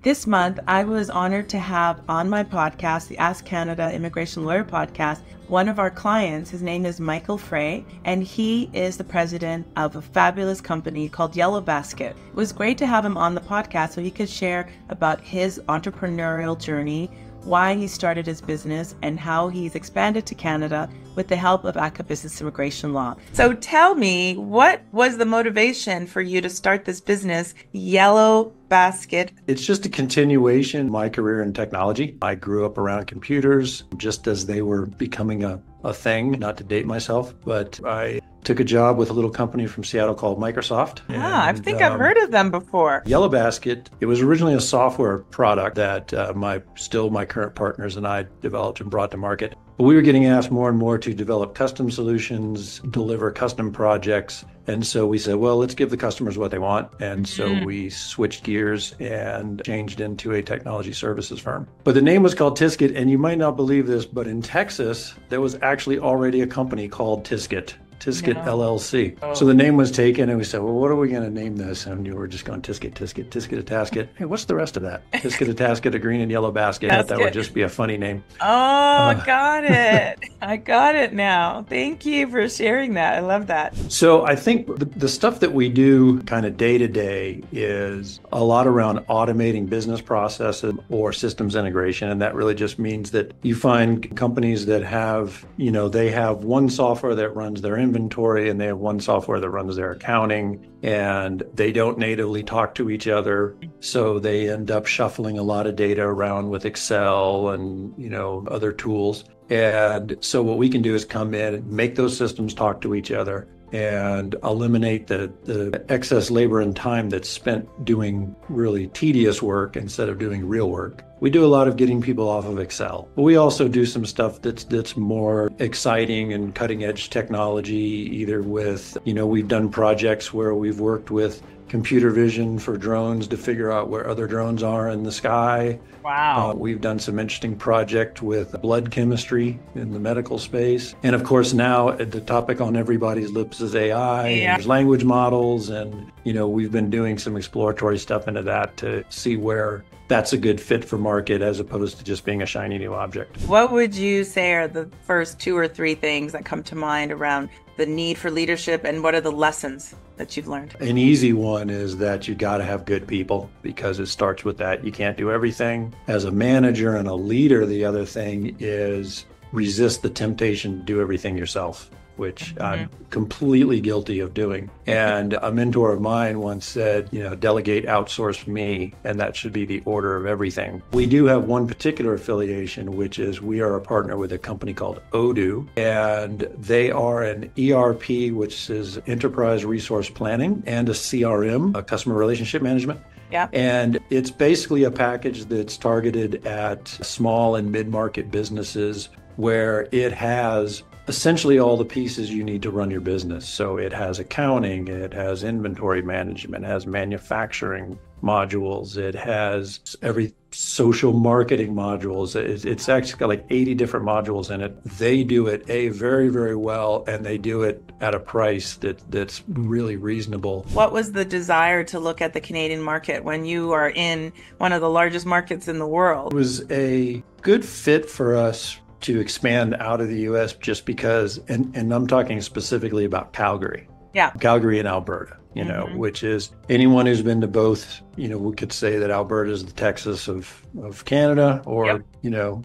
This month, I was honored to have on my podcast, the Ask Canada Immigration Lawyer podcast, one of our clients. His name is Michael Frey, and he is the president of a fabulous company called 𝑦𝒎𝒎𝒊𝒈𝒏. It was great to have him on the podcast so he could share about his entrepreneurial journey, why he started his business, and how he's expanded to Canada with the help of Ackah Business Immigration Law. So tell me, what was the motivation for you to start this business, 𝑦𝒎𝒎𝒊𝒈𝒏? It's just a continuation of my career in technology. I grew up around computers just as they were becoming a thing, not to date myself, but I took a job with a little company from Seattle called Microsoft. I think I've heard of them before. 𝑦𝒎𝒎𝒊𝒈𝒏, it was originally a software product that my current partners and I developed and brought to market. But we were getting asked more and more to develop custom solutions, deliver custom projects. And so we said, well, let's give the customers what they want. And so we switched gears and changed into a technology services firm. But the name was called Tisket, and you might not believe this, but in Texas, there was actually already a company called Tisket LLC. So the name was taken, and we said, well, what are we going to name this? And you were just going Tisket. Hey, what's the rest of that? Tisket, a green and yellow basket. That would just be a funny name. Oh, got it. I got it now. Thank you for sharing that. I love that. So I think the stuff that we do kind of day to day is a lot around automating business processes or systems integration. And that really just means that you find companies that have, they have one software that runs their inventory, and they have one software that runs their accounting, and they don't natively talk to each other. So they end up shuffling a lot of data around with Excel and, other tools. And so what we can do is come in and make those systems talk to each other and eliminate the excess labor and time that's spent doing really tedious work instead of doing real work. We do a lot of getting people off of Excel, but we also do some stuff that's more exciting and cutting edge technology, either with, we've done projects where we've worked with computer vision for drones to figure out where other drones are in the sky. Wow. We've done some interesting project with blood chemistry in the medical space. And of course, now the topic on everybody's lips is AI. And there's language models. And, we've been doing some exploratory stuff into that to see where that's a good fit for market as opposed to just being a shiny new object. What would you say are the first 2 or 3 things that come to mind around the need for leadership, and what are the lessons that you've learned? An easy one is that you got to have good people, because it starts with that. You can't do everything. As a manager and a leader, the other thing is resist the temptation to do everything yourself, which I'm completely guilty of doing. And a mentor of mine once said, delegate, outsource me, and that should be the order of everything. We do have one particular affiliation, which is we are a partner with a company called Odoo, and they are an ERP, which is Enterprise Resource Planning, and a CRM, a Customer Relationship Management. Yeah. And it's basically a package that's targeted at small and mid-market businesses, where it has essentially all the pieces you need to run your business. So it has accounting, it has inventory management, it has manufacturing modules, it has every social marketing modules. It's actually got like 80 different modules in it. They do it very, very well, and they do it at a price that's really reasonable. What was the desire to look at the Canadian market when you are in one of the largest markets in the world? It was a good fit for us to expand out of the U.S. just because, and I'm talking specifically about Calgary. Yeah. Calgary and Alberta, which is anyone who's been to both, we could say that Alberta is the Texas of Canada, or,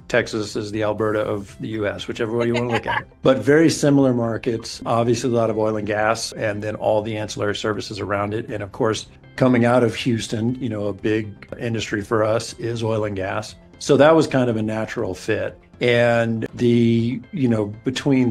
Texas is the Alberta of the U.S., whichever way you want to look at it. But very similar markets, obviously a lot of oil and gas, and then all the ancillary services around it. And of course, coming out of Houston, a big industry for us is oil and gas. So that was kind of a natural fit. And between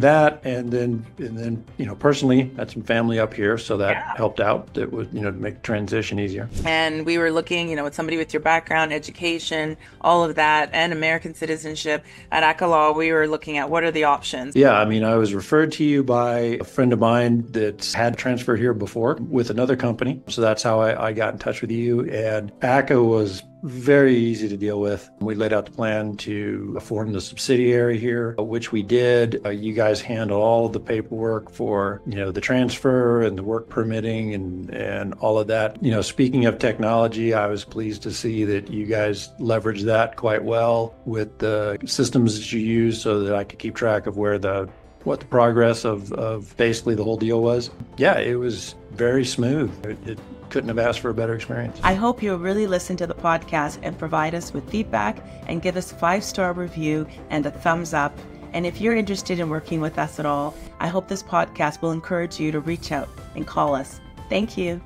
that and then, personally, I had some family up here, so that helped out. That would, to make the transition easier. And we were looking, with somebody with your background, education, all of that, and American citizenship at Ackah Law. We were looking at what are the options. Yeah, I was referred to you by a friend of mine that's had transferred here before with another company. So that's how I got in touch with you. And Ackah was very easy to deal with. We laid out the plan to form the subsidiary subsidiary here, which we did. You guys handle all the paperwork for, the transfer and the work permitting and all of that. Speaking of technology, I was pleased to see that you guys leveraged that quite well with the systems that you use so that I could keep track of what the progress of basically the whole deal was. Yeah, it was very smooth. It couldn't have asked for a better experience. I hope you'll really listen to the podcast and provide us with feedback and give us a 5-star review and a thumbs up. And if you're interested in working with us at all, I hope this podcast will encourage you to reach out and call us. Thank you.